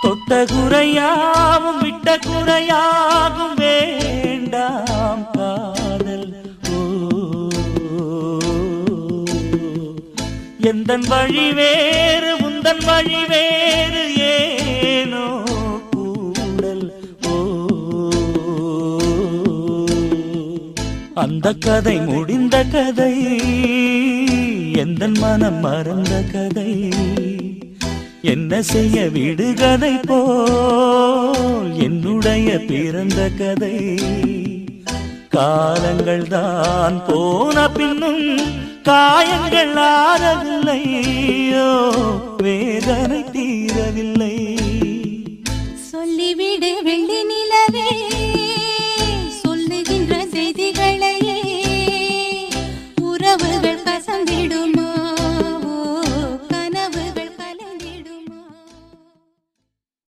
தொட்ட குறையாவும் விட்ட குறையாகும் வேண்டாம் காதல். எந்தன் வழி வேறு உந்தன் வழி வேறு ஏனோ கூடல். அந்த கதை முடிந்த கதை, எந்தன் மனம் மறந்த கதை. என்ன செய்ய விடுகதை போல் என்னுடைய பிறந்த கதை. காலங்கள் தான் போன பின்னும் காயங்கள் ஆறவில்லையோ, வேதனை தீரவில்லை. சொல்லிவிடு வெள்ளி நிலவே